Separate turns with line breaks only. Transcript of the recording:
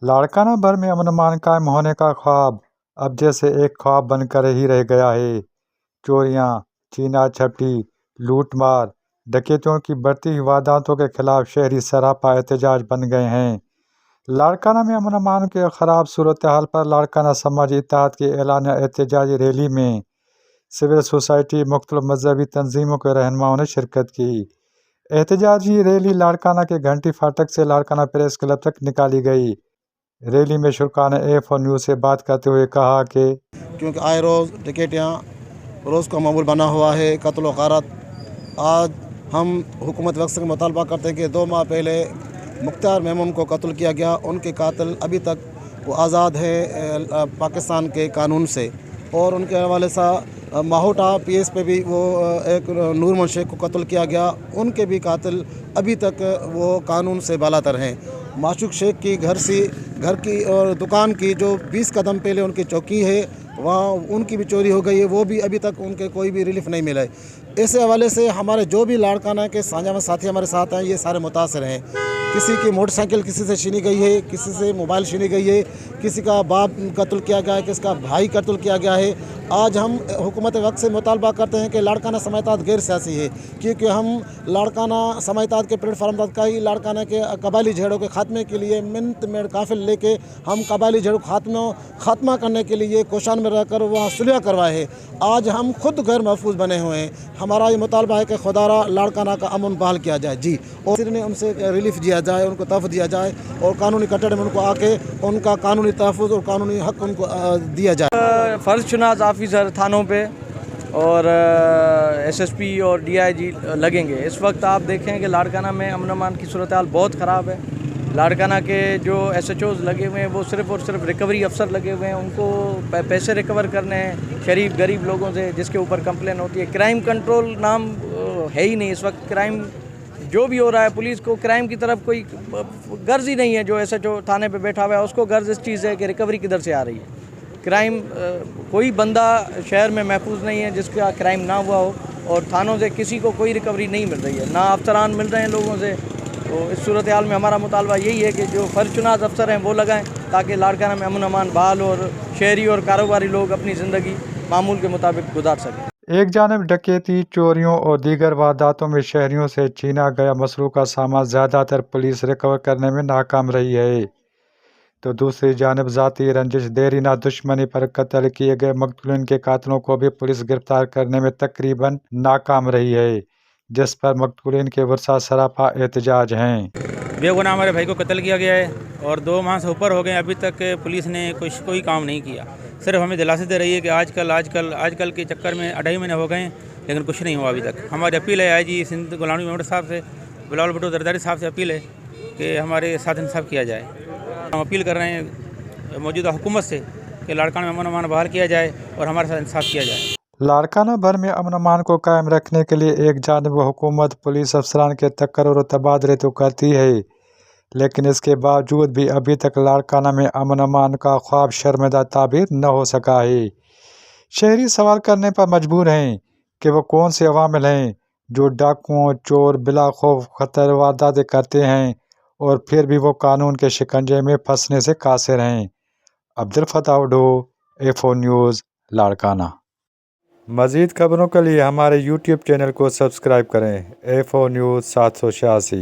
लाड़काना भर में अमन अमान कायम होने का ख्वाब अब जैसे एक ख्वाब बनकर ही रह गया है। चोरियां, छीना झपटी, लूटमार, डकैतियों की बढ़ती हुई वारदातों के खिलाफ शहरी सरापा एहतजाज बन गए हैं। लाड़काना में अमन अमान के खराब सूरत हाल पर लाड़काना समाजी इत्तेहाद की एलानिया एहतजाजी रैली में सिविल सोसाइटी मुख्तलिफ मजहबी तंजीमों के रहनुमाओं ने शिरकत की। एहतजाजी रैली लाड़काना के घंटी फाटक से लाड़काना प्रेस क्लब तक निकाली गई। रैली में शुरा ने A4 न्यूज़ से बात करते हुए कहा कि
क्योंकि आए रोज़ डकैतियाँ रोज़ का मामूल बना हुआ है, कत्ल व गारत। आज हम हुकूमत वक्त से मुतालबा करते हैं कि 2 माह पहले मुख्तार मेमून को कत्ल किया गया, उनके कातिल अभी तक वो आज़ाद है पाकिस्तान के कानून से। और उनके हवाले से माहौटा PS पे भी वो एक नूर मोहम्मद शेख को कत्ल किया गया, उनके भी कातिल अभी तक वो कानून से बालातर हैं। माशूक शेख की घर की और दुकान की जो 20 कदम पहले उनकी चौकी है, वहाँ उनकी भी चोरी हो गई है, वो भी अभी तक उनके कोई भी रिलीफ नहीं मिला है। ऐसे हवाले से हमारे जो भी लाड़काना के साझा में साथी हमारे साथ हैं, ये सारे मुतासर हैं। किसी की मोटरसाइकिल किसी से छीनी गई है, किसी से मोबाइल छीनी गई है, किसी का बाप कत्ल किया गया है, किसी का भाई कत्ल किया गया है। आज हम हुकूमत वक्त से मुतालबा करते हैं कि लाड़काना समाजतात गैर सियासी है, क्योंकि हम लाड़काना समाजतात के प्लेटफार्म तक का ही लाड़काना के कबायली झगड़ों के खात्मे के लिए मिनत में काफिल लेके हम कबायली झगड़ों खात्मा करने के लिए कोशान में रहकर वहाँ सुलह करवाए है। आज हम खुद गैर महफूज बने हुए हैं। हमारा ये मुतालबा है कि खुदारा लाड़काना का अमन बहाल किया जाए जी, और उनसे रिलीफ दिया जाए, उनको तहफ़्फ़ुज़ दिया जाए और कानूनी कटड़े में उनको आके उनका कानूनी तहफ़्फ़ुज़ और कानूनी हक़ उनको दिया जाए।
फ़र्ज़शुनास ऑफिसर थानों पे और SSP और DIG लगेंगे। इस वक्त आप देखें कि लाड़काना में अमन अमान की सूरत हाल बहुत ख़राब है। लाड़काना के जो SHOs लगे हुए हैं वो सिर्फ़ और सिर्फ रिकवरी अफसर लगे हुए हैं, उनको पैसे रिकवर करने हैं शरीफ गरीब लोगों से जिसके ऊपर कंप्लेन होती है। क्राइम कंट्रोल नाम है ही नहीं इस वक्त। क्राइम जो भी हो रहा है, पुलिस को क्राइम की तरफ कोई गर्ज ही नहीं है। जो SHO थाने पे बैठा हुआ है उसको गर्ज इस चीज़ है कि रिकवरी किधर से आ रही है। क्राइम कोई बंदा शहर में महफूज नहीं है जिसका क्राइम ना हुआ हो, और थानों से किसी को कोई रिकवरी नहीं मिल रही है, ना अफसरान मिल रहे हैं लोगों से। तो इस सूरत हाल में हमारा मुतालबा यही है कि जो फ़र्ज़शुनास अफसर हैं वो लगाएं ताकि लाड़काना में अमन अमान बहाल हो और शहरी और कारोबारी लोग अपनी ज़िंदगी मामूल के मुताबिक गुजार सकें।
एक जानिब डकैती, चोरियों और दीगर वारदातों में शहरियों से छीना गया मसरूक़ा सामान ज़्यादातर पुलिस रिकवर करने में नाकाम रही है, तो दूसरी जानिब ज़ाती रंजिश, देरीना दुश्मनी पर कत्ल किए गए मकतूलीन के कातिलों को भी पुलिस गिरफ्तार करने में तकरीबन नाकाम रही है, जिस पर मकतूलीन के वर्सा सरापा एहतजाज हैं।
बेगुनाह हमारे भाई को कत्ल किया गया है और 2 माह से ऊपर हो गए, अभी तक पुलिस ने कोई काम नहीं किया। सिर्फ हमें दिलासे दे रही है कि आजकल के चक्कर में 2.5 महीने हो गए, लेकिन कुछ नहीं हुआ अभी तक। हमारी अपील है IG सिंध गुलाम नबी मेमन साहब से, बिलावल भुट्टो जरदारी साहब से अपील है कि हमारे साथ इंसाफ किया जाए। हम अपील कर रहे हैं मौजूदा हुकूमत से कि लाड़काना में अमन अमान बहाल किया जाए और हमारे साथ इंसाफ किया जाए।
लाड़काना भर में अमन अमान को कायम रखने के लिए एक जानिब हुकूमत पुलिस अफसरान के तकर्रुर और तबादले तो करती है, लेकिन इसके बावजूद भी अभी तक लाड़काना में अमन अमान का ख्वाब शर्मिंदा ताबीर न हो सका है। शहरी सवाल करने पर मजबूर हैं कि वो कौन से अवामिल हैं जो डाकुओं, चोर बिला खौफ खतर वारदातें करते हैं और फिर भी वो कानून के शिकंजे में फंसने से कासिर हैं। Abdul Fatah Udo, A4 news, Larkana. मज़ीद खबरों के लिए हमारे YouTube चैनल को सब्सक्राइब करें। A4 news 786।